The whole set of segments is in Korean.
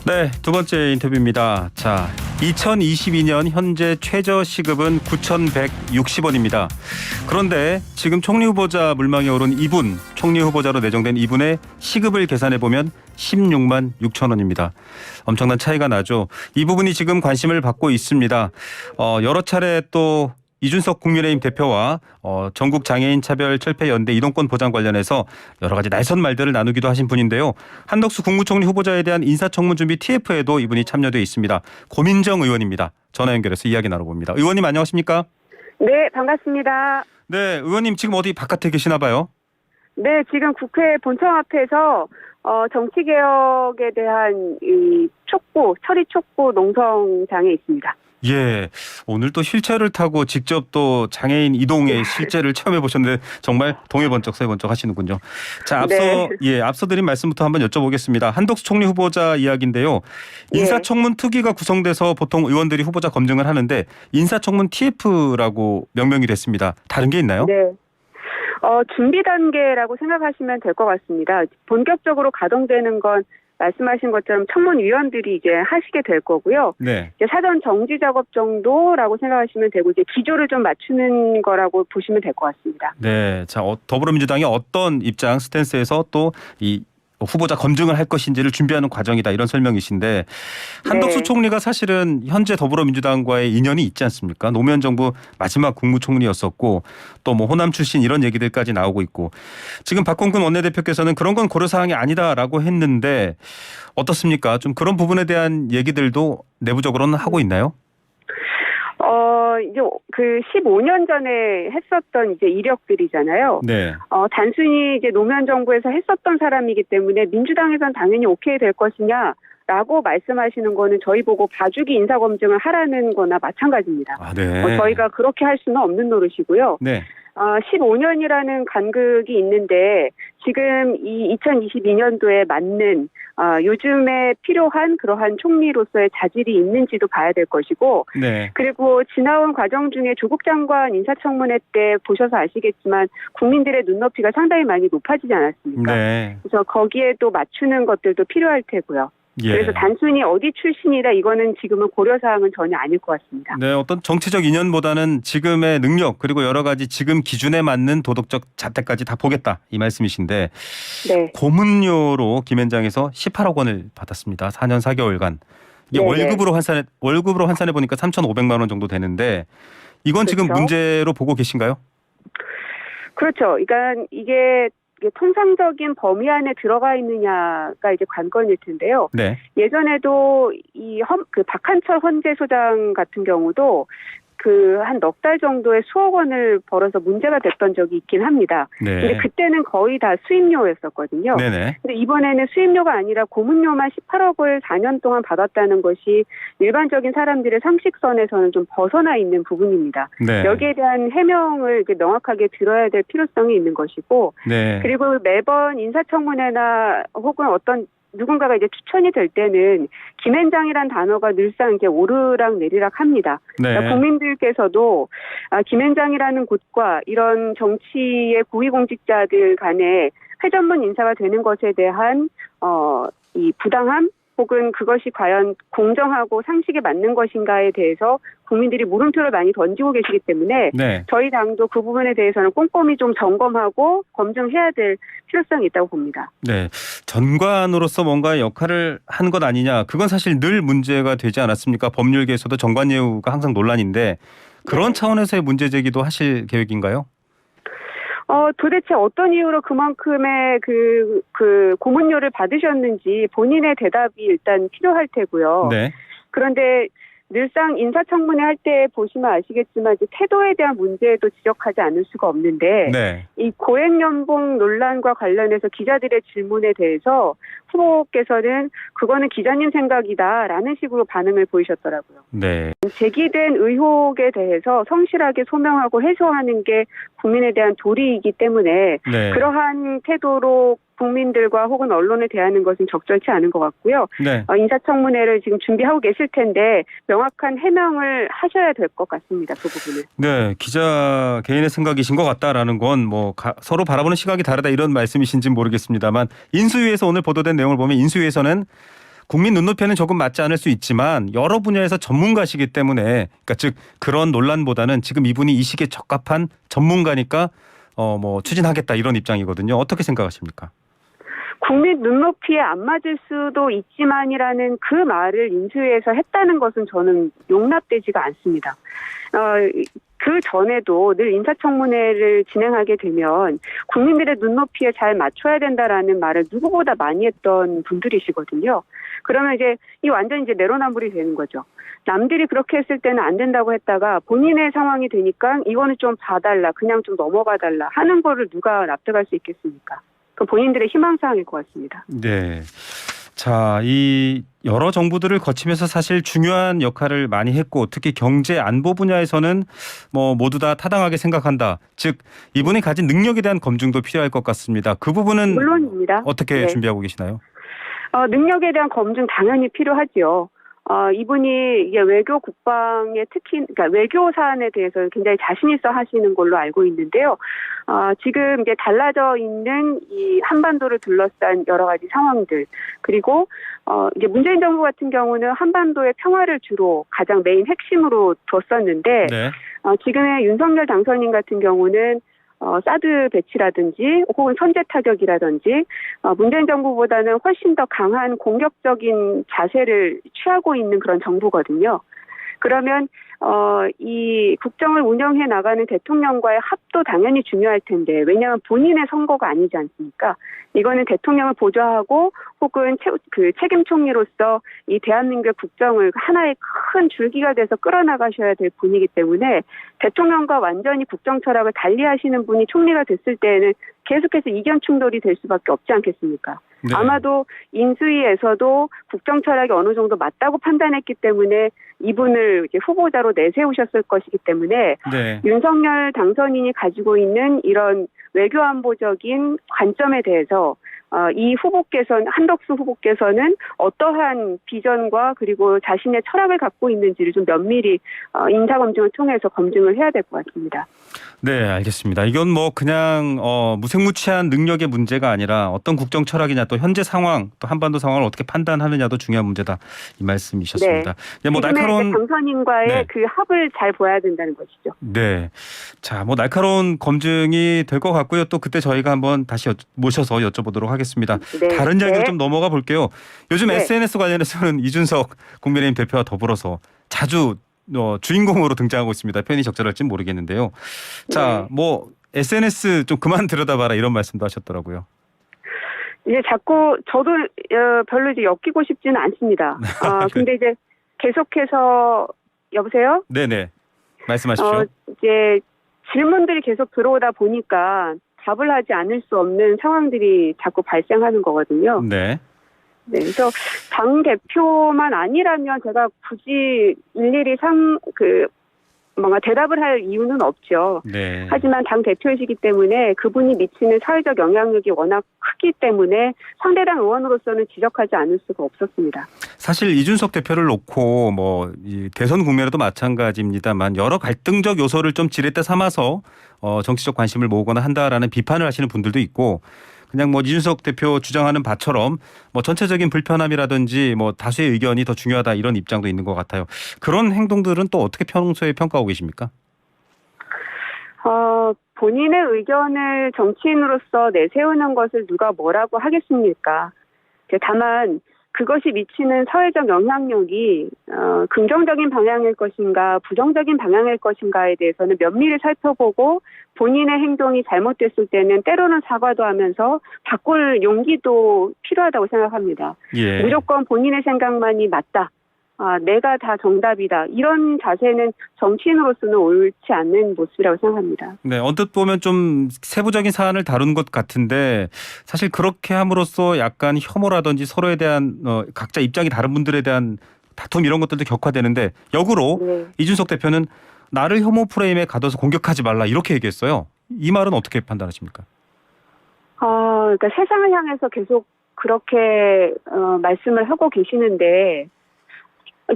네, 두 번째 인터뷰입니다. 자, 2022년 현재 최저 시급은 9,160원입니다. 그런데 지금 총리 후보자 물망에 오른 이분, 총리 후보자로 내정된 이분의 시급을 계산해 보면 16만 6천 원입니다. 엄청난 차이가 나죠. 이 부분이 지금 관심을 받고 있습니다. 여러 차례 또 이준석 국민의힘 대표와 전국 장애인 차별 철폐 연대 이동권 보장 관련해서 여러 가지 날선 말들을 나누기도 하신 분인데요. 한덕수 국무총리 후보자에 대한 인사청문 준비 TF에도 이분이 참여돼 있습니다. 고민정 의원입니다. 전화 연결해서 이야기 나눠봅니다. 의원님 안녕하십니까? 네, 반갑습니다. 네, 의원님 지금 어디 바깥에 계시나 봐요? 네, 지금 국회 본청 앞에서 정치개혁에 대한 이 처리 촉구 농성장에 있습니다. 예, 오늘 또 휠체어를 타고 직접 또 장애인 이동의 실제를 체험해 보셨는데 정말 동해번쩍 서해번쩍 하시는군요. 자, 앞서 드린 말씀부터 한번 여쭤보겠습니다. 한덕수 총리 후보자 이야기인데요. 인사청문 특위가 구성돼서 보통 의원들이 후보자 검증을 하는데 인사청문 TF라고 명명이 됐습니다. 다른 게 있나요? 네. 준비 단계라고 생각하시면 될 것 같습니다. 본격적으로 가동되는 건 말씀하신 것처럼 청문위원들이 이제 하시게 될 거고요. 네. 이제 사전 정지 작업 정도라고 생각하시면 되고 이제 기조를 좀 맞추는 거라고 보시면 될 것 같습니다. 네, 자 더불어민주당이 어떤 입장 스탠스에서 또 이 후보자 검증을 할 것인지를 준비하는 과정이다 이런 설명이신데 한덕수 총리가 사실은 현재 더불어민주당과의 인연이 있지 않습니까? 노무현 정부 마지막 국무총리였었고 또 뭐 호남 출신 이런 얘기들까지 나오고 있고 지금 박홍근 원내대표께서는 그런 건 고려사항이 아니다라고 했는데 어떻습니까? 좀 그런 부분에 대한 얘기들도 내부적으로는 하고 있나요? 이제 그 15년 전에 했었던 이제 이력들이잖아요. 네. 단순히 이제 노무현 정부에서 했었던 사람이기 때문에 민주당에선 당연히 오케이 될 것이냐라고 말씀하시는 거는 저희 보고 봐주기 인사검증을 하라는 거나 마찬가지입니다. 아, 네. 저희가 그렇게 할 수는 없는 노릇이고요. 네. 15년이라는 간극이 있는데 지금 이 2022년도에 맞는 요즘에 필요한 그러한 총리로서의 자질이 있는지도 봐야 될 것이고 네. 그리고 지나온 과정 중에 조국 장관 인사청문회 때 보셔서 아시겠지만 국민들의 눈높이가 상당히 많이 높아지지 않았습니까? 네. 그래서 거기에 또 맞추는 것들도 필요할 테고요. 예. 그래서 단순히 어디 출신이다 이거는 지금은 고려사항은 전혀 아닐 것 같습니다. 네, 어떤 정치적 인연보다는 지금의 능력 그리고 여러 가지 지금 기준에 맞는 도덕적 잣대까지 다 보겠다 이 말씀이신데 네. 고문료로 김현장에서 18억 원을 받았습니다. 4년 4개월간. 이게 네네. 월급으로 환산해 보니까 3,500만 원 정도 되는데 이건 지금 그렇죠. 문제로 보고 계신가요? 그렇죠. 그러니까 이게 통상적인 범위 안에 들어가 있느냐가 이제 관건일 텐데요. 네. 예전에도 그 박한철 헌재소장 같은 경우도 그 한 넉 달 정도의 수억 원을 벌어서 문제가 됐던 적이 있긴 합니다. 네. 근데 그때는 거의 다 수임료였었거든요. 네네. 근데 이번에는 수임료가 아니라 고문료만 18억을 4년 동안 받았다는 것이 일반적인 사람들의 상식선에서는 좀 벗어나 있는 부분입니다. 네. 여기에 대한 해명을 명확하게 들어야 될 필요성이 있는 것이고 네. 그리고 매번 인사청문회나 혹은 어떤 누군가가 이제 추천이 될 때는 김앤장이란 단어가 늘상 이제 오르락 내리락 합니다. 네. 그러니까 국민들께서도 김앤장이라는 곳과 이런 정치의 고위공직자들 간에 회전문 인사가 되는 것에 대한 이 부당함 혹은 그것이 과연 공정하고 상식에 맞는 것인가에 대해서 국민들이 물음표를 많이 던지고 계시기 때문에 네. 저희 당도 그 부분에 대해서는 꼼꼼히 좀 점검하고 검증해야 될 필요성이 있다고 봅니다. 네, 전관으로서 뭔가 역할을 한 것 아니냐. 그건 사실 늘 문제가 되지 않았습니까? 법률계에서도 정관예우가 항상 논란인데 그런 네. 차원에서의 문제 제기도 하실 계획인가요? 도대체 어떤 이유로 그만큼의 그 고문료를 받으셨는지 본인의 대답이 일단 필요할 테고요. 네. 그런데 늘상 인사청문회 할 때 보시면 아시겠지만 이제 태도에 대한 문제도 지적하지 않을 수가 없는데 네. 이 고액연봉 논란과 관련해서 기자들의 질문에 대해서 후보께서는 그거는 기자님 생각이다라는 식으로 반응을 보이셨더라고요. 네. 제기된 의혹에 대해서 성실하게 소명하고 해소하는 게 국민에 대한 도리이기 때문에 네. 그러한 태도로 국민들과 혹은 언론을 대하는 것은 적절치 않은 것 같고요. 네. 인사청문회를 지금 준비하고 계실 텐데 명확한 해명을 하셔야 될 것 같습니다. 그 부분은. 네, 기자 개인의 생각이신 것 같다라는 건 뭐 서로 바라보는 시각이 다르다 이런 말씀이신지 모르겠습니다만 인수위에서 오늘 보도된 내용을 보면 인수위에서는 국민 눈높이에는 조금 맞지 않을 수 있지만 여러 분야에서 전문가시기 때문에 그러니까 즉 그런 논란보다는 지금 이분이 이 시기에 적합한 전문가니까 뭐 추진하겠다 이런 입장이거든요. 어떻게 생각하십니까? 국민 눈높이에 안 맞을 수도 있지만이라는 그 말을 인수위에서 했다는 것은 저는 용납되지가 않습니다. 그 전에도 늘 인사청문회를 진행하게 되면 국민들의 눈높이에 잘 맞춰야 된다라는 말을 누구보다 많이 했던 분들이시거든요. 그러면 이 완전 내로남불이 되는 거죠. 남들이 그렇게 했을 때는 안 된다고 했다가 본인의 상황이 되니까 이거는 좀 봐달라, 그냥 좀 넘어가 달라 하는 거를 누가 납득할 수 있겠습니까? 그 본인들의 희망사항일 것 같습니다. 네. 자, 이 여러 정부들을 거치면서 사실 중요한 역할을 많이 했고 특히 경제 안보 분야에서는 뭐 모두 다 타당하게 생각한다. 즉 이분이 가진 능력에 대한 검증도 필요할 것 같습니다. 그 부분은 물론입니다. 어떻게 네. 준비하고 계시나요? 능력에 대한 검증 당연히 필요하죠. 이분이 외교 국방에 그러니까 외교 사안에 대해서 굉장히 자신 있어 하시는 걸로 알고 있는데요. 지금 달라져 있는 이 한반도를 둘러싼 여러 가지 상황들, 그리고 문재인 정부 같은 경우는 한반도의 평화를 주로 가장 메인 핵심으로 뒀었는데, 네. 지금의 윤석열 당선인 같은 경우는 사드 배치라든지 혹은 선제 타격이라든지 문재인 정부보다는 훨씬 더 강한 공격적인 자세를 취하고 있는 그런 정부거든요. 그러면 이 국정을 운영해 나가는 대통령과의 합도 당연히 중요할 텐데, 왜냐하면 본인의 선거가 아니지 않습니까? 이거는 대통령을 보좌하고 혹은 책임 총리로서 이 대한민국의 국정을 하나의 큰 줄기가 돼서 끌어나가셔야 될 분이기 때문에 대통령과 완전히 국정 철학을 달리하시는 분이 총리가 됐을 때에는 계속해서 이견 충돌이 될 수밖에 없지 않겠습니까? 네. 아마도 인수위에서도 국정 철학이 어느 정도 맞다고 판단했기 때문에 이분을 후보자로 내세우셨을 것이기 때문에 네. 윤석열 당선인이 가지고 있는 이런 외교안보적인 관점에 대해서 이 후보께서는, 한덕수 후보께서는 어떠한 비전과 그리고 자신의 철학을 갖고 있는지를 좀 면밀히 인사검증을 통해서 검증을 해야 될 것 같습니다. 네, 알겠습니다. 이건 뭐 그냥 무색무취한 능력의 문제가 아니라 어떤 국정 철학이냐 또 현재 상황 또 한반도 상황을 어떻게 판단하느냐도 중요한 문제다 이 말씀이셨습니다. 네. 뭐 날카로운 당선인과의 네. 그 합을 잘 보아야 된다는 것이죠. 네. 자, 뭐 날카로운 검증이 될 것 같고요. 또 그때 저희가 한번 다시 모셔서 여쭤보도록 하겠습니다. 네. 다른 이야기로 좀 넘어가 볼게요. 요즘 네. SNS 관련해서는 이준석 국민의힘 대표와 더불어서 자주 주인공으로 등장하고 있습니다. 편히 적절할지는 모르겠는데요. 자, 뭐 SNS 좀 그만 들여다봐라 이런 말씀도 하셨더라고요. 자꾸 저도 별로 엮이고 싶지는 않습니다. 근데 계속해서 여보세요? 네네. 말씀하십시오. 질문들이 계속 들어오다 보니까 답을 하지 않을 수 없는 상황들이 자꾸 발생하는 거거든요. 네. 네, 그래서 당 대표만 아니라면 제가 굳이 일일이 뭔가 대답을 할 이유는 없죠. 네. 하지만 당 대표이시기 때문에 그분이 미치는 사회적 영향력이 워낙 크기 때문에 상대당 의원으로서는 지적하지 않을 수가 없었습니다. 사실 이준석 대표를 놓고 이 대선 국면에도 마찬가지입니다만 여러 갈등적 요소를 좀 지렛대 삼아서 정치적 관심을 모으거나 한다라는 비판을 하시는 분들도 있고 그냥 이준석 대표 주장하는 바처럼 전체적인 불편함이라든지 다수의 의견이 더 중요하다 이런 입장도 있는 것 같아요. 그런 행동들은 또 어떻게 평소에 평가하고 계십니까? 본인의 의견을 정치인으로서 내세우는 것을 누가 뭐라고 하겠습니까? 다만 그것이 미치는 사회적 영향력이 긍정적인 방향일 것인가 부정적인 방향일 것인가에 대해서는 면밀히 살펴보고 본인의 행동이 잘못됐을 때는 때로는 사과도 하면서 바꿀 용기도 필요하다고 생각합니다. 예. 무조건 본인의 생각만이 맞다. 내가 다 정답이다. 이런 자세는 정치인으로서는 옳지 않는 모습이라고 생각합니다. 네, 언뜻 보면 좀 세부적인 사안을 다룬 것 같은데 사실 그렇게 함으로써 약간 혐오라든지 서로에 대한 각자 입장이 다른 분들에 대한 다툼 이런 것들도 격화되는데 역으로 네. 이준석 대표는 나를 혐오 프레임에 가둬서 공격하지 말라 이렇게 얘기했어요. 이 말은 어떻게 판단하십니까? 그러니까 세상을 향해서 계속 그렇게 말씀을 하고 계시는데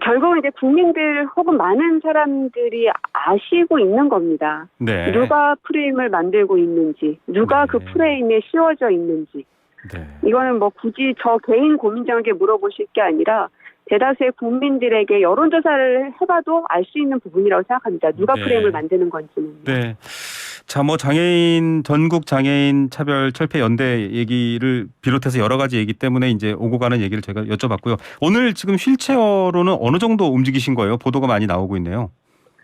결국은 국민들 혹은 많은 사람들이 아시고 있는 겁니다. 네. 누가 프레임을 만들고 있는지, 누가 네. 그 프레임에 씌워져 있는지. 네. 이거는 뭐 굳이 저 개인 고민장에게 물어보실 게 아니라 대다수의 국민들에게 여론조사를 해봐도 알 수 있는 부분이라고 생각합니다. 누가 네. 프레임을 만드는 건지는. 네. 자, 뭐 장애인 전국 장애인 차별 철폐 연대 얘기를 비롯해서 여러 가지 얘기 때문에 이제 오고 가는 얘기를 제가 여쭤봤고요. 오늘 지금 휠체어로는 어느 정도 움직이신 거예요? 보도가 많이 나오고 있네요.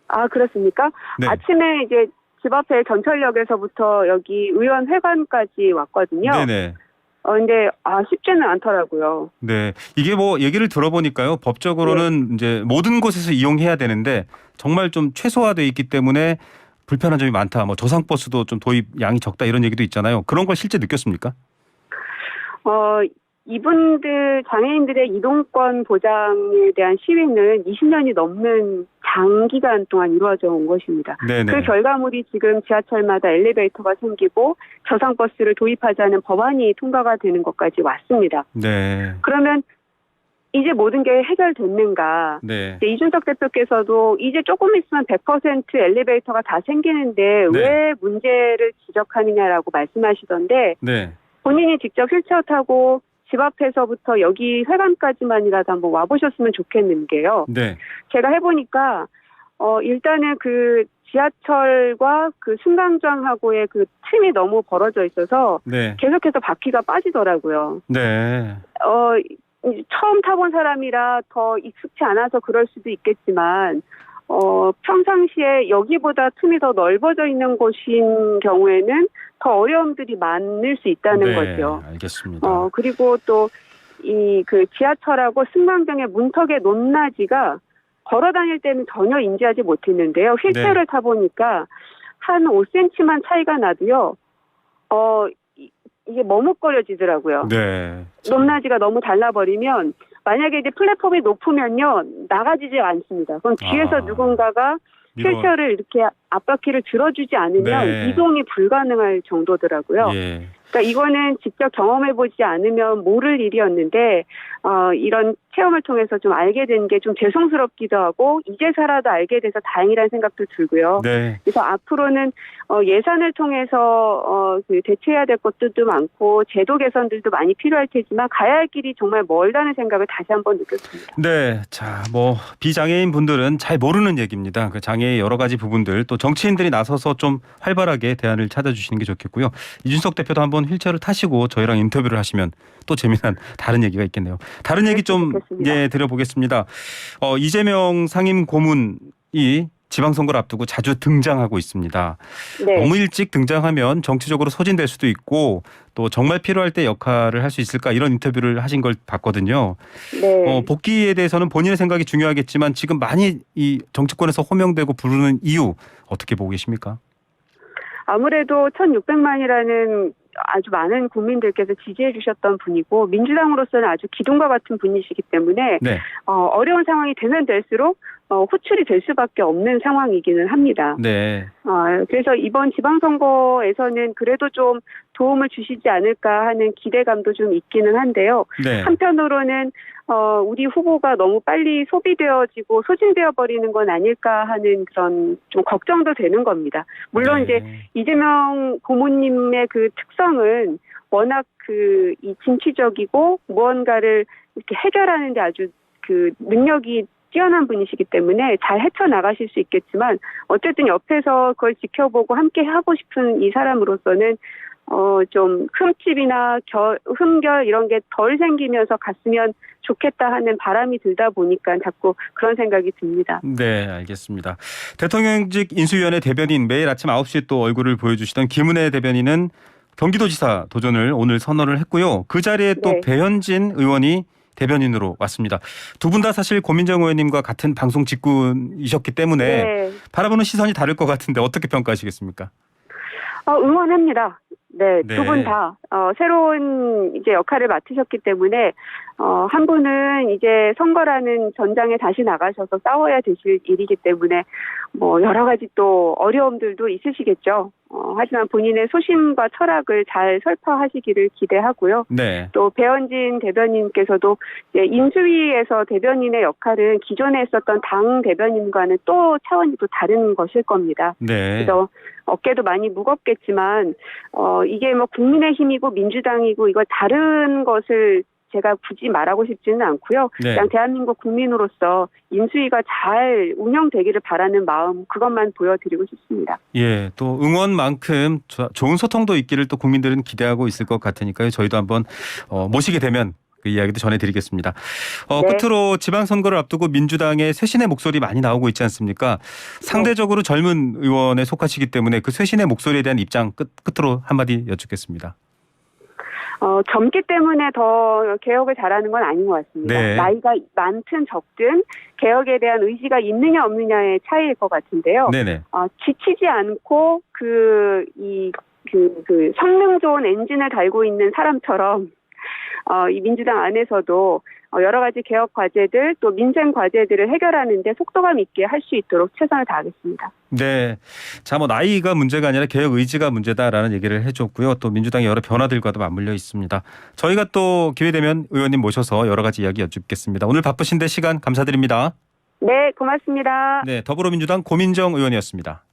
아, 그렇습니까? 네. 아침에 이제 집 앞에 전철역에서부터 여기 의원회관까지 왔거든요. 네네. 근데 쉽지는 않더라고요. 네. 이게 뭐 얘기를 들어보니까요. 법적으로는 이제 모든 곳에서 이용해야 되는데 정말 좀 최소화돼 있기 때문에 불편한 점이 많다. 뭐 저상버스도 좀 도입 양이 적다 이런 얘기도 있잖아요. 그런 걸 실제 느꼈습니까? 이분들 장애인들의 이동권 보장에 대한 시위는 20년이 넘는 장기간 동안 이루어져 온 것입니다. 네네. 그 결과물이 지금 지하철마다 엘리베이터가 생기고 저상버스를 도입하자는 법안이 통과가 되는 것까지 왔습니다. 네. 그러면 이제 모든 게 해결됐는가? 네. 이제 이준석 대표께서도 이제 조금 있으면 100% 엘리베이터가 다 생기는데 네. 왜 문제를 지적하느냐라고 말씀하시던데 네. 본인이 직접 휠체어 타고 집 앞에서부터 여기 회관까지만이라도 한번 와보셨으면 좋겠는 게요. 네. 제가 해보니까 일단은 그 지하철과 그 승강장하고의 그 틈이 너무 벌어져 있어서 네. 계속해서 바퀴가 빠지더라고요. 네. 처음 타본 사람이라 더 익숙치 않아서 그럴 수도 있겠지만 평상시에 여기보다 틈이 더 넓어져 있는 곳인 경우에는 더 어려움들이 많을 수 있다는 거죠. 알겠습니다. 그리고 또 그 지하철하고 승강장의 문턱의 높낮이가 걸어 다닐 때는 전혀 인지하지 못했는데요. 휠체어를 타보니까 한 5cm만 차이가 나도요. 이게 머뭇거려지더라고요. 네. 높낮이가 너무 달라버리면 만약에 이제 플랫폼이 높으면요 나가지지 않습니다. 그럼 뒤에서 누군가가 휠체어를 이렇게 앞바퀴를 들어주지 않으면 네. 이동이 불가능할 정도더라고요. 예. 그러니까 이거는 직접 경험해보지 않으면 모를 일이었는데 이런 체험을 통해서 좀 알게 된 게 좀 죄송스럽기도 하고 이제서라도 알게 돼서 다행이라는 생각도 들고요. 네. 그래서 앞으로는 예산을 통해서 그 대처해야 될 것들도 많고 제도 개선들도 많이 필요할 테지만 가야 할 길이 정말 멀다는 생각을 다시 한번 느꼈습니다. 네. 자, 뭐 비장애인 분들은 잘 모르는 얘기입니다. 그 장애의 여러 가지 부분들 또 정치인들이 나서서 좀 활발하게 대안을 찾아주시는 게 좋겠고요. 이준석 대표도 한번 휠체어를 타시고 저희랑 인터뷰를 하시면 또 재미난 다른 얘기가 있겠네요. 다른 얘기 좀 드려보겠습니다. 이재명 상임 고문이 지방선거를 앞두고 자주 등장하고 있습니다. 네. 너무 일찍 등장하면 정치적으로 소진될 수도 있고 또 정말 필요할 때 역할을 할 수 있을까 이런 인터뷰를 하신 걸 봤거든요. 네. 복귀에 대해서는 본인의 생각이 중요하겠지만 지금 많이 이 정치권에서 호명되고 부르는 이유 어떻게 보고 계십니까? 아무래도 1,600만이라는 아주 많은 국민들께서 지지해 주셨던 분이고 민주당으로서는 아주 기둥과 같은 분이시기 때문에 네. 어려운 상황이 되면 될수록 호출이 될 수밖에 없는 상황이기는 합니다. 네. 그래서 이번 지방선거에서는 그래도 좀 도움을 주시지 않을까 하는 기대감도 좀 있기는 한데요. 네. 한편으로는 우리 후보가 너무 빨리 소비되어지고 소진되어 버리는 건 아닐까 하는 그런 좀 걱정도 되는 겁니다. 물론 네. 이제 이재명 고모님의 그 특성은 워낙 이 진취적이고 무언가를 이렇게 해결하는데 아주 그 능력이 뛰어난 분이시기 때문에 잘 헤쳐나가실 수 있겠지만 어쨌든 옆에서 그걸 지켜보고 함께 하고 싶은 이 사람으로서는 좀 흠집이나 흠결 이런 게 덜 생기면서 갔으면 좋겠다 하는 바람이 들다 보니까 자꾸 그런 생각이 듭니다. 네, 알겠습니다. 대통령직 인수위원회 대변인 매일 아침 9시에 또 얼굴을 보여주시던 김은혜 대변인은 경기도지사 도전을 오늘 선언을 했고요. 그 자리에 또 네. 배현진 의원이 대변인으로 왔습니다. 두 분 다 사실 고민정 의원님과 같은 방송 직군이셨기 때문에 네. 바라보는 시선이 다를 것 같은데 어떻게 평가하시겠습니까? 응원합니다. 네, 네. 두 분 다 새로운 이제 역할을 맡으셨기 때문에 한 분은 이제 선거라는 전장에 다시 나가셔서 싸워야 되실 일이기 때문에 뭐 여러 가지 또 어려움들도 있으시겠죠. 하지만 본인의 소신과 철학을 잘 설파하시기를 기대하고요. 네. 또 배현진 대변인께서도 이제 인수위에서 대변인의 역할은 기존에 했었던 당 대변인과는 또 차원이 또 다른 것일 겁니다. 네. 그래서 어깨도 많이 무겁겠지만 이게 뭐 국민의힘이고 민주당이고 이걸 다른 것을 제가 굳이 말하고 싶지는 않고요. 네. 그냥 대한민국 국민으로서 인수위가 잘 운영되기를 바라는 마음 그것만 보여드리고 싶습니다. 예, 또 응원만큼 좋은 소통도 있기를 또 국민들은 기대하고 있을 것 같으니까요. 저희도 한번 모시게 되면 그 이야기도 전해드리겠습니다. 네. 끝으로 지방선거를 앞두고 민주당의 쇄신의 목소리 많이 나오고 있지 않습니까? 상대적으로 젊은 의원에 속하시기 때문에 그 쇄신의 목소리에 대한 입장 끝으로 한마디 여쭙겠습니다. 젊기 때문에 더 개혁을 잘하는 건 아닌 것 같습니다. 네. 나이가 많든 적든 개혁에 대한 의지가 있느냐 없느냐의 차이일 것 같은데요. 네네. 지치지 않고 성능 좋은 엔진을 달고 있는 사람처럼 이 민주당 안에서도 여러 가지 개혁 과제들 또 민생 과제들을 해결하는 데 속도감 있게 할 수 있도록 최선을 다하겠습니다. 네. 자, 뭐 나이가 문제가 아니라 개혁 의지가 문제다라는 얘기를 해줬고요. 또 민주당의 여러 변화들과도 맞물려 있습니다. 저희가 또 기회되면 의원님 모셔서 여러 가지 이야기 여쭙겠습니다. 오늘 바쁘신데 시간 감사드립니다. 네, 고맙습니다. 네, 더불어민주당 고민정 의원이었습니다.